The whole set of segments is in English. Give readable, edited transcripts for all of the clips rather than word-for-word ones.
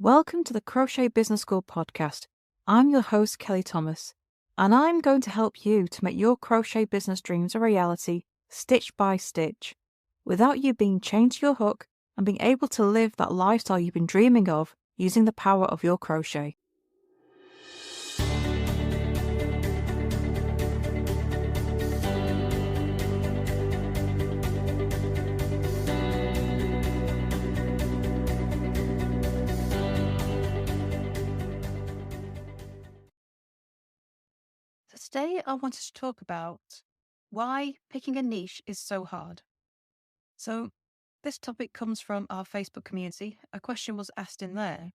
Welcome to the Crochet Business School podcast. I'm your host, Kelly Thomas, and I'm going to help you to make your crochet business dreams a reality, stitch by stitch, without you being chained to your hook and being able to live that lifestyle you've been dreaming of using the power of your crochet. Today, I wanted to talk about why picking a niche is so hard. So, this topic comes from our Facebook community. A question was asked in there,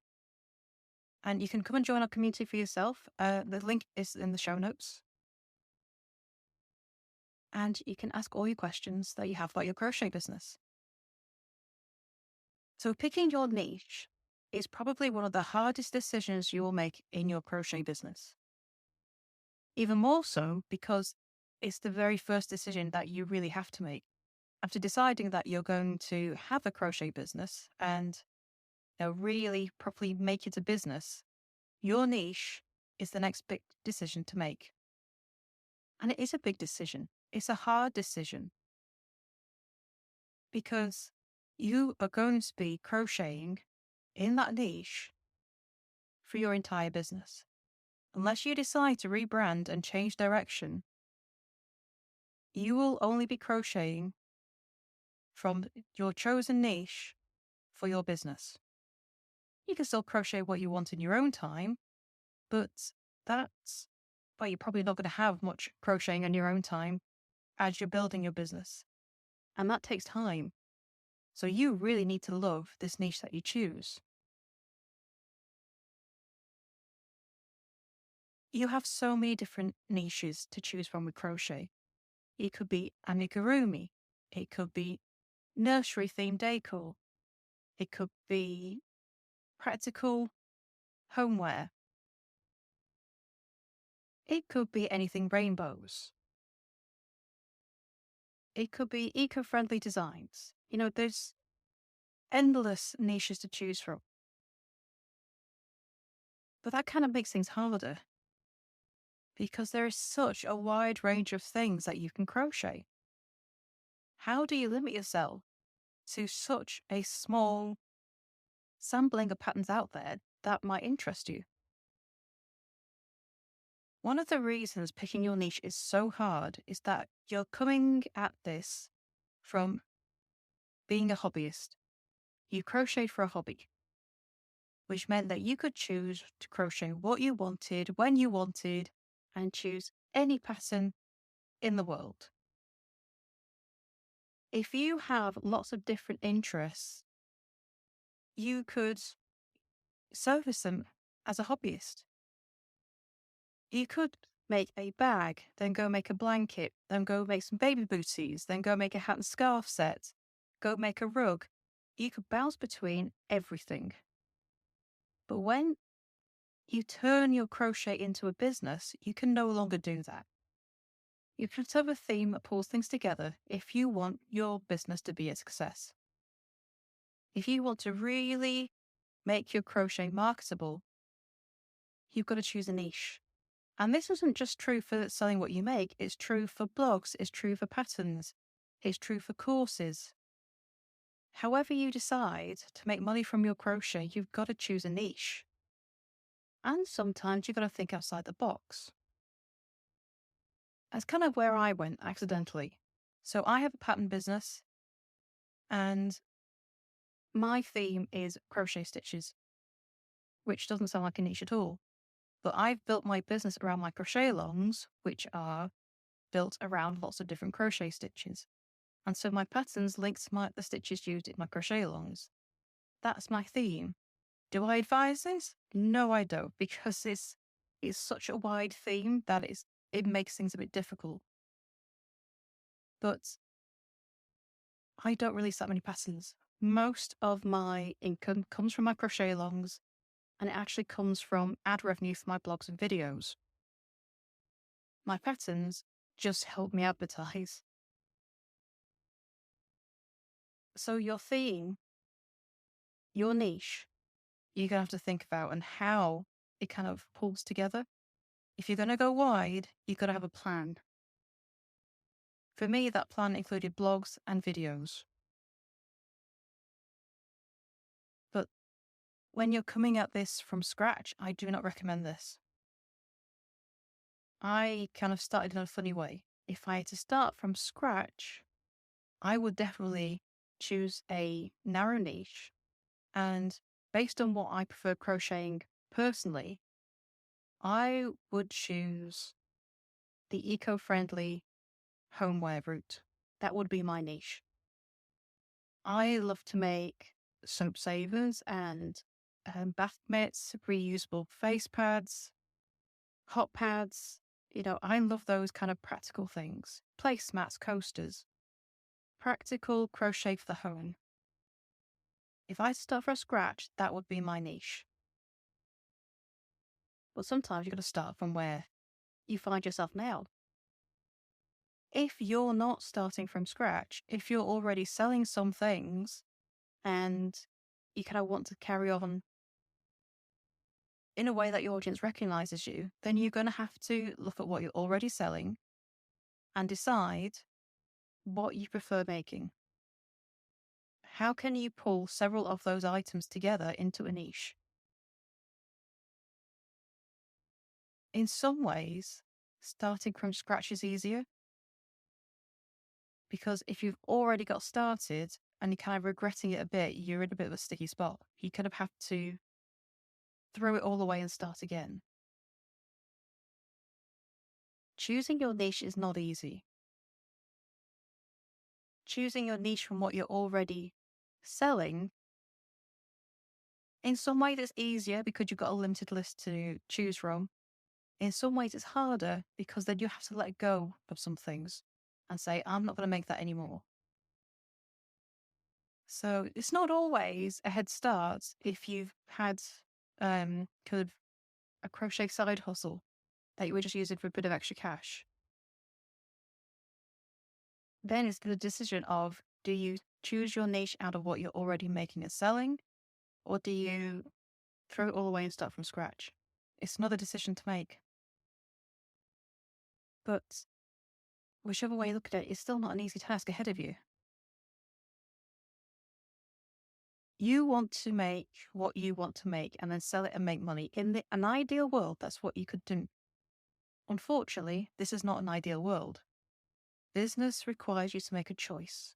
and you can come and join our community for yourself. The link is in the show notes, and you can ask all your questions that you have about your crochet business. So, picking your niche is probably one of the hardest decisions you will make in your crochet business. Even more so because it's the very first decision that you really have to make. After deciding that you're going to have a crochet business and really properly make it a business, your niche is the next big decision to make. And it is a big decision. It's a hard decision because you are going to be crocheting in that niche for your entire business. Unless you decide to rebrand and change direction, you will only be crocheting from your chosen niche for your business. You can still crochet what you want in your own time, but you're probably not going to have much crocheting in your own time as you're building your business. And that takes time. So you really need to love this niche that you choose. You have so many different niches to choose from with crochet. It could be amigurumi. It could be nursery themed decor. It could be practical homeware. It could be anything rainbows. It could be eco-friendly designs. There's endless niches to choose from. But that kind of makes things harder because there is such a wide range of things that you can crochet. How do you limit yourself to such a small sampling of patterns out there that might interest you? One of the reasons picking your niche is so hard is that you're coming at this from being a hobbyist. You crocheted for a hobby, which meant that you could choose to crochet what you wanted, when you wanted, and choose any pattern in the world. If you have lots of different interests, you could service them as a hobbyist. You could make a bag, then go make a blanket, then go make some baby booties, then go make a hat and scarf set, go make a rug. You could bounce between everything. But when you turn your crochet into a business, you can no longer do that. You can have a theme that pulls things together if you want your business to be a success. If you want to really make your crochet marketable, you've got to choose a niche. And this isn't just true for selling what you make, it's true for blogs, it's true for patterns, it's true for courses. However you decide to make money from your crochet, you've got to choose a niche. And sometimes you've got to think outside the box. That's kind of where I went accidentally. So I have a pattern business and my theme is crochet stitches, which doesn't sound like a niche at all. But I've built my business around my crochet alongs, which are built around lots of different crochet stitches. And so my patterns link to the stitches used in my crochet alongs. That's my theme. Do I advise this? No, I don't, because it's such a wide theme that it makes things a bit difficult. But I don't release that many patterns. Most of my income comes from my crochet alongs, and it actually comes from ad revenue for my blogs and videos. My patterns just help me advertise. So your theme, your niche, you're going to have to think about and how it kind of pulls together. If you're going to go wide, you've got to have a plan. For me, that plan included blogs and videos. But when you're coming at this from scratch, I do not recommend this. I kind of started in a funny way. If I had to start from scratch, I would definitely choose a narrow niche. And based on what I prefer crocheting personally, I would choose the eco-friendly homeware route. That would be my niche. I love to make soap savers and bath mitts, reusable face pads, hot pads. I love those kind of practical things. Placemats, coasters. Practical crochet for the home. If I start from scratch, that would be my niche. But sometimes you've got to start from where you find yourself now. If you're not starting from scratch, if you're already selling some things and you kind of want to carry on in a way that your audience recognizes you, then you're going to have to look at what you're already selling and decide what you prefer making. How can you pull several of those items together into a niche? In some ways, starting from scratch is easier, because if you've already got started and you're kind of regretting it a bit, you're in a bit of a sticky spot. You kind of have to throw it all away and start again. Choosing your niche is not easy. Choosing your niche from what you're already selling, in some ways it's easier because you've got a limited list to choose from. In some ways it's harder because then you have to let go of some things and say, I'm not going to make that anymore. So it's not always a head start if you've had kind of a crochet side hustle that you were just using for a bit of extra cash. Then it's the decision of, do you choose your niche out of what you're already making and selling, or do you throw it all away and start from scratch? It's another decision to make. But whichever way you look at it, it's still not an easy task ahead of you. You want to make what you want to make and then sell it and make money. In an ideal world, that's what you could do. Unfortunately, this is not an ideal world. Business requires you to make a choice.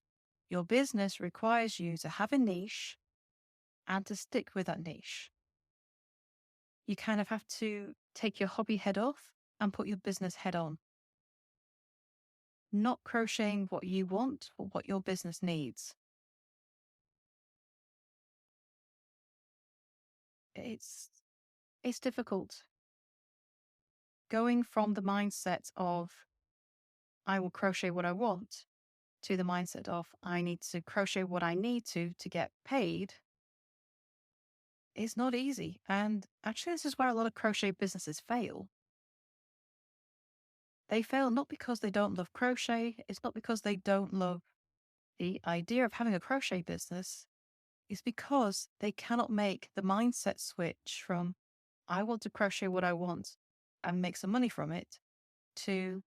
Your business requires you to have a niche and to stick with that niche. You kind of have to take your hobby head off and put your business head on. Not crocheting what you want, but what your business needs. It's difficult. Going from the mindset of, I will crochet what I want, to the mindset of, I need to crochet what I need to get paid, is not easy. And actually, this is where a lot of crochet businesses fail. They fail not because they don't love crochet. It's not because they don't love the idea of having a crochet business. It's because they cannot make the mindset switch from, I want to crochet what I want and make some money from it, to,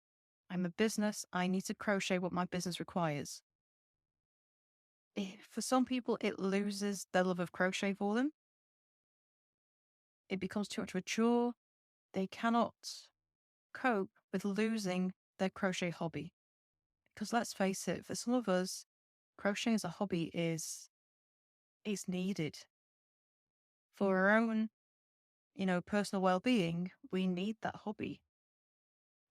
I'm a business, I need to crochet what my business requires. For some people, it loses their love of crochet for them. It becomes too much of a chore. They cannot cope with losing their crochet hobby. Because let's face it, for some of us, crochet as a hobby is needed. For our own, personal well-being, we need that hobby.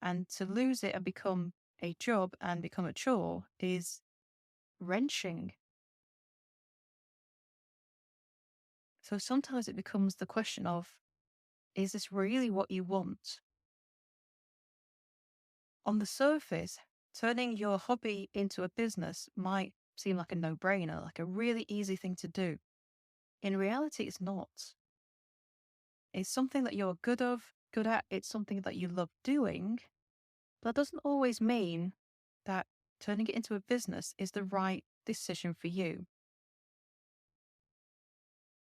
And to lose it and become a job and become a chore is wrenching. So sometimes it becomes the question of, is this really what you want? On the surface, turning your hobby into a business might seem like a no-brainer, like a really easy thing to do. In reality, it's not. It's something that you're good at. It's something that you love doing. But that doesn't always mean that turning it into a business is the right decision for you.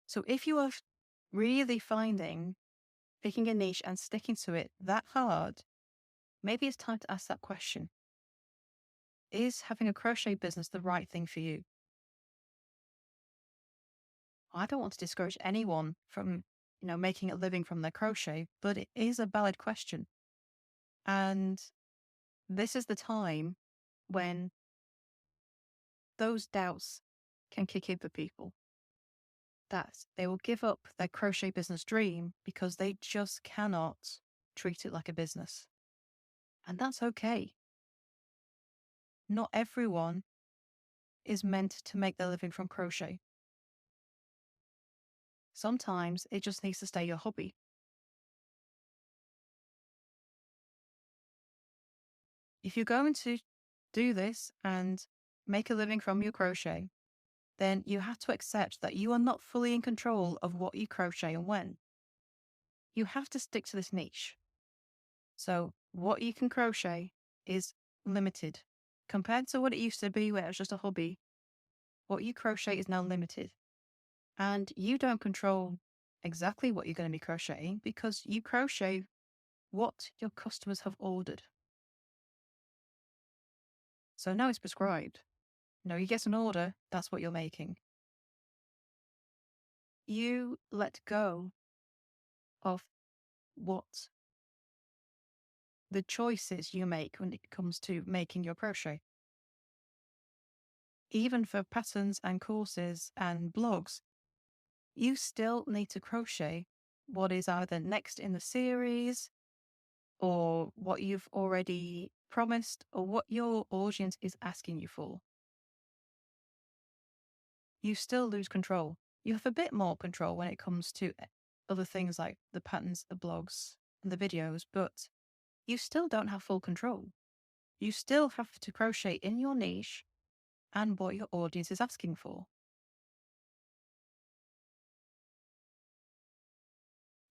So if you are really picking a niche and sticking to it that hard, maybe it's time to ask that question. Is having a crochet business the right thing for you? I don't want to discourage anyone from, making a living from their crochet, but it is a valid question. And this is the time when those doubts can kick in for people, that they will give up their crochet business dream because they just cannot treat it like a business. And that's okay. Not everyone is meant to make their living from crochet. Sometimes it just needs to stay your hobby. If you're going to do this and make a living from your crochet, then you have to accept that you are not fully in control of what you crochet and when. You have to stick to this niche. So what you can crochet is limited. Compared to what it used to be where it was just a hobby, what you crochet is now limited. And you don't control exactly what you're going to be crocheting because you crochet what your customers have ordered. So now it's prescribed. You get an order, that's what you're making. You let go of what the choices you make when it comes to making your crochet. Even for patterns and courses and blogs, you still need to crochet what is either next in the series or what you've already promised or what your audience is asking you for. You still lose control. You have a bit more control when it comes to other things like the patterns, the blogs, and the videos, but you still don't have full control. You still have to crochet in your niche and what your audience is asking for.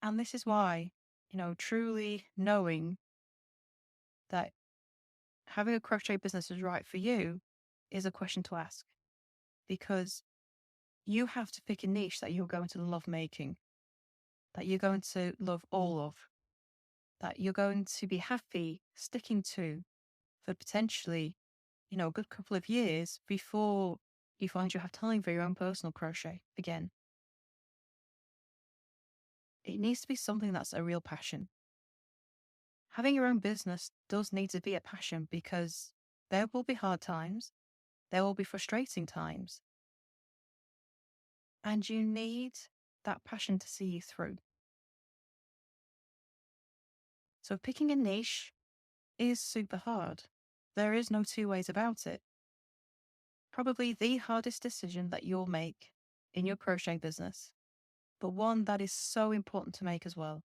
And this is why, truly knowing that having a crochet business is right for you is a question to ask, because you have to pick a niche that you're going to love making, that you're going to love all of, that you're going to be happy sticking to for potentially, a good couple of years before you find you have time for your own personal crochet again. It needs to be something that's a real passion. Having your own business does need to be a passion because there will be hard times, there will be frustrating times, and you need that passion to see you through. So picking a niche is super hard. There is no two ways about it. Probably the hardest decision that you'll make in your crochet business, but one that is so important to make as well.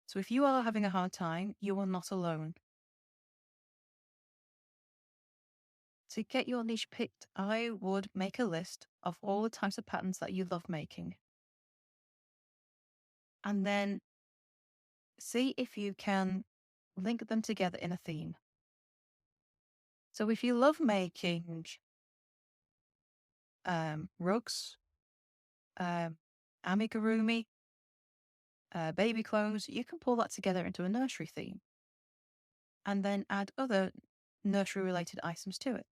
So if you are having a hard time, you are not alone. To get your niche picked, I would make a list of all the types of patterns that you love making. And then see if you can link them together in a theme. So if you love making rugs, amigurumi, baby clothes, you can pull that together into a nursery theme and then add other nursery related items to it.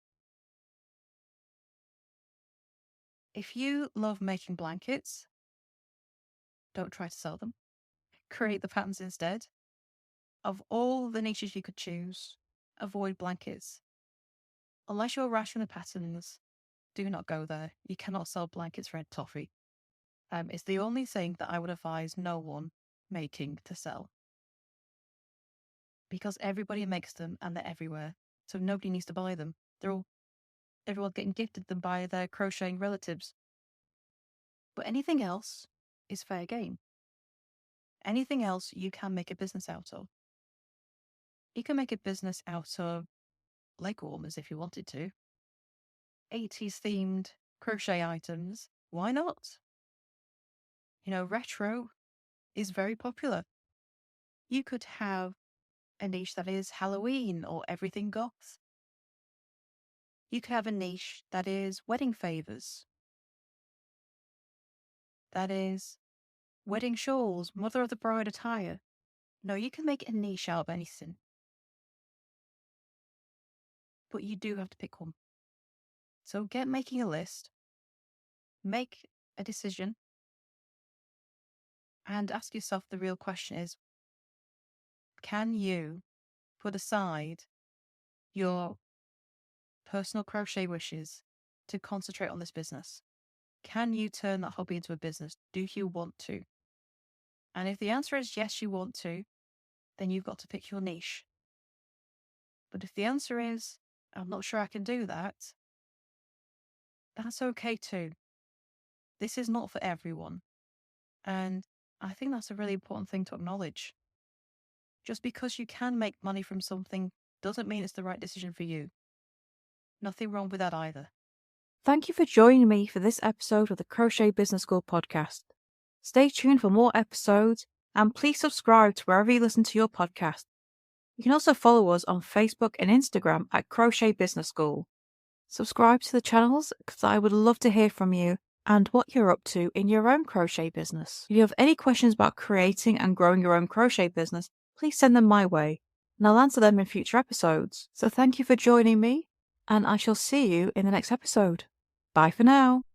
If you love making blankets, don't try to sell them. Create the patterns instead. Of all the niches you could choose, avoid blankets. Unless you're rash in the patterns, do not go there. You cannot sell blankets for toffee. It's the only thing that I would advise no one making to sell. Because everybody makes them and they're everywhere. So nobody needs to buy them. Everyone's getting gifted them by their crocheting relatives. But anything else is fair game. Anything else you can make a business out of. You can make a business out of leg warmers if you wanted to. 80s themed crochet items. Why not? Retro is very popular. You could have a niche that is Halloween or everything goth. You could have a niche that is wedding favors. that is wedding shawls, mother of the bride attire. No, you can make a niche out of anything. But you do have to pick one. So get making a list, make a decision, and ask yourself the real question is, can you put aside your personal crochet wishes to concentrate on this business? Can you turn that hobby into a business? Do you want to? And if the answer is yes, you want to, then you've got to pick your niche. But if the answer is, I'm not sure I can do that, that's okay too. This is not for everyone. And I think that's a really important thing to acknowledge. Just because you can make money from something doesn't mean it's the right decision for you. Nothing wrong with that either. Thank you for joining me for this episode of the Crochet Business School podcast. Stay tuned for more episodes and please subscribe to wherever you listen to your podcast. You can also follow us on Facebook and Instagram at Crochet Business School. Subscribe to the channels because I would love to hear from you and what you're up to in your own crochet business. If you have any questions about creating and growing your own crochet business, please send them my way and I'll answer them in future episodes. So thank you for joining me and I shall see you in the next episode. Bye for now.